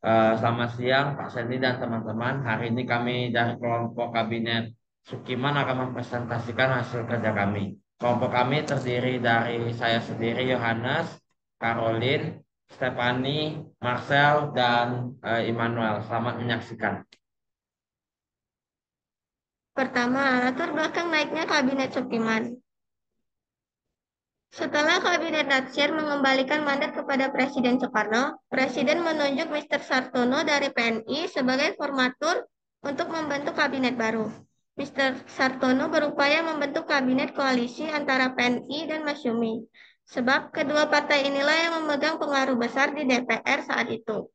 Selamat siang Pak Sendi dan teman-teman. Hari ini kami dari kelompok Kabinet Sukiman akan mempresentasikan hasil kerja kami. Kelompok kami terdiri dari saya sendiri, Yohanes, Caroline, Stephanie, Marcel, dan Immanuel. Selamat menyaksikan. Pertama, latar belakang naiknya Kabinet Sukiman. Setelah Kabinet Natsir mengembalikan mandat kepada Presiden Soekarno, Presiden menunjuk Mr. Sartono dari PNI sebagai formatur untuk membentuk kabinet baru. Mr. Sartono berupaya membentuk kabinet koalisi antara PNI dan Masyumi, sebab kedua partai inilah yang memegang pengaruh besar di DPR saat itu.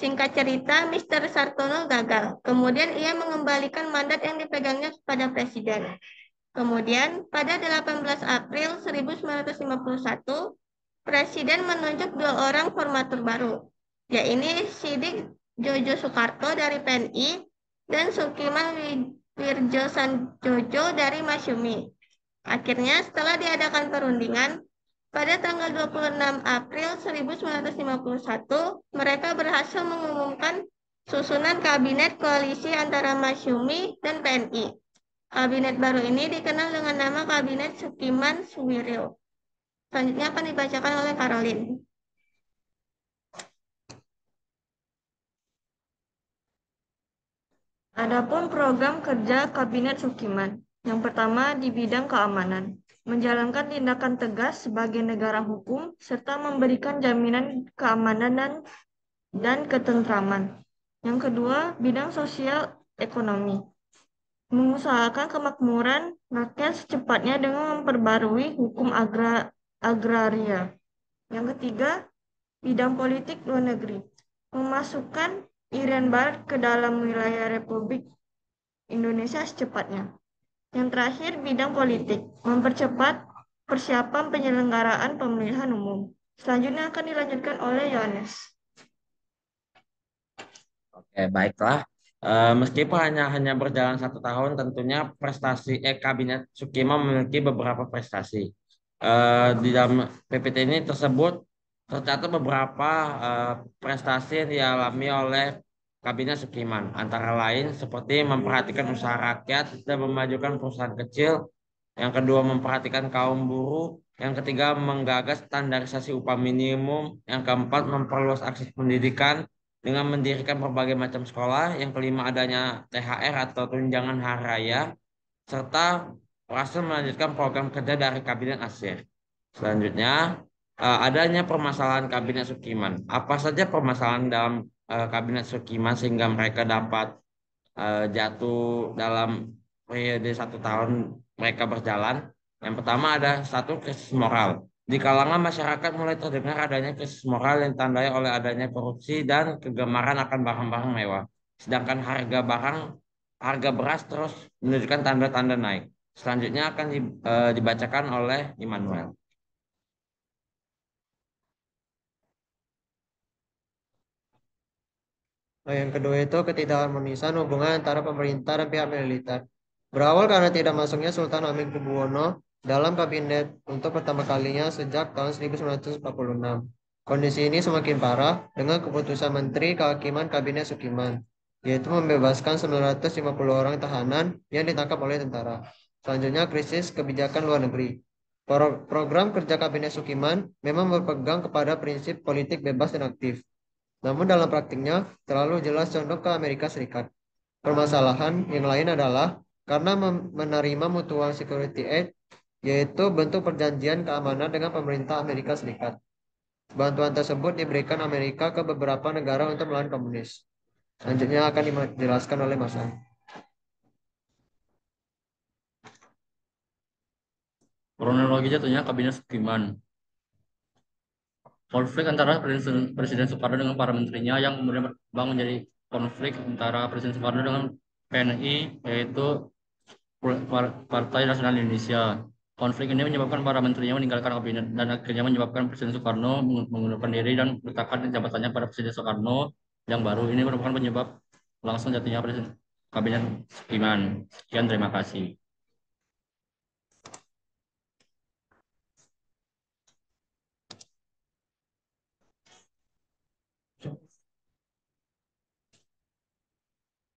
Singkat cerita, Mr. Sartono gagal. Kemudian ia mengembalikan mandat yang dipegangnya kepada Presiden. Kemudian, pada 18 April 1951, Presiden menunjuk dua orang formatur baru, yaitu Sidik Jojo Soekarto dari PNI dan Sukiman Wirjosanjojo dari Masyumi. Akhirnya, setelah diadakan perundingan, pada tanggal 26 April 1951, mereka berhasil mengumumkan susunan kabinet koalisi antara Masyumi dan PNI. Kabinet baru ini dikenal dengan nama Kabinet Sukiman Suwiryo. Selanjutnya akan dibacakan oleh Caroline. Adapun program kerja Kabinet Sukiman. Yang pertama di bidang keamanan. Menjalankan tindakan tegas sebagai negara hukum serta memberikan jaminan keamanan dan ketentraman. Yang kedua, bidang sosial ekonomi. Mengusahakan kemakmuran rakyat secepatnya dengan memperbarui hukum agraria. Yang ketiga, bidang politik luar negeri. Memasukkan Irian Barat ke dalam wilayah Republik Indonesia secepatnya. Yang terakhir, bidang politik. Mempercepat persiapan penyelenggaraan pemilihan umum. Selanjutnya akan dilanjutkan oleh Yohanes. Oke, baiklah. Meskipun hanya berjalan 1 tahun, tentunya Kabinet Sukima memiliki beberapa prestasi. Di dalam PPT ini tersebut tercatat beberapa prestasi yang dialami oleh Kabinet Sukiman, antara lain seperti memperhatikan usaha rakyat dan memajukan perusahaan kecil. Yang kedua, memperhatikan kaum buruh. Yang ketiga, menggagas standarisasi upah minimum. Yang keempat, memperluas akses pendidikan dengan mendirikan berbagai macam sekolah. Yang kelima, adanya THR atau tunjangan hari raya, serta berhasil melanjutkan program kerja dari Kabinet Asyir. Selanjutnya, adanya permasalahan Kabinet Sukiman. Apa saja permasalahan dalam Kabinet Sukiman sehingga mereka dapat jatuh dalam periode 1 tahun mereka berjalan? Yang pertama ada satu, krisis moral. Di kalangan masyarakat mulai terdengar adanya krisis moral yang ditandai oleh adanya korupsi dan kegemaran akan barang-barang mewah. Sedangkan harga beras terus menunjukkan tanda-tanda naik. Selanjutnya akan dibacakan oleh Immanuel. Nah, yang kedua itu ketidakharmonisan hubungan antara pemerintah dan pihak militer. Berawal karena tidak masuknya Sultan Hamengkubuwono dalam kabinet untuk pertama kalinya sejak tahun 1946. Kondisi ini semakin parah dengan keputusan Menteri Kehakiman Kabinet Sukiman, yaitu membebaskan 950 orang tahanan yang ditangkap oleh tentara. Selanjutnya, krisis kebijakan luar negeri. Program kerja Kabinet Sukiman memang berpegang kepada prinsip politik bebas dan aktif. Namun dalam praktiknya terlalu jelas condong ke Amerika Serikat. Permasalahan yang lain adalah karena menerima Mutual Security Aid, yaitu bentuk perjanjian keamanan dengan pemerintah Amerika Serikat. Bantuan tersebut diberikan Amerika ke beberapa negara untuk melawan komunis. Selanjutnya akan dijelaskan oleh Mas An. Kronologi jatuhnya Kabinet Sukiman. Konflik antara Presiden Soekarno dengan para menterinya yang kemudian berkembang menjadi konflik antara Presiden Soekarno dengan PNI, yaitu Partai Nasional Indonesia. Konflik ini menyebabkan para menterinya meninggalkan kabinet dan akhirnya menyebabkan Presiden Soekarno mengundurkan diri dan meletakkan jabatannya pada Presiden Soekarno yang baru. Ini merupakan penyebab langsung jatuhnya Presiden Kabinet Sukiman. Sekian, terima kasih.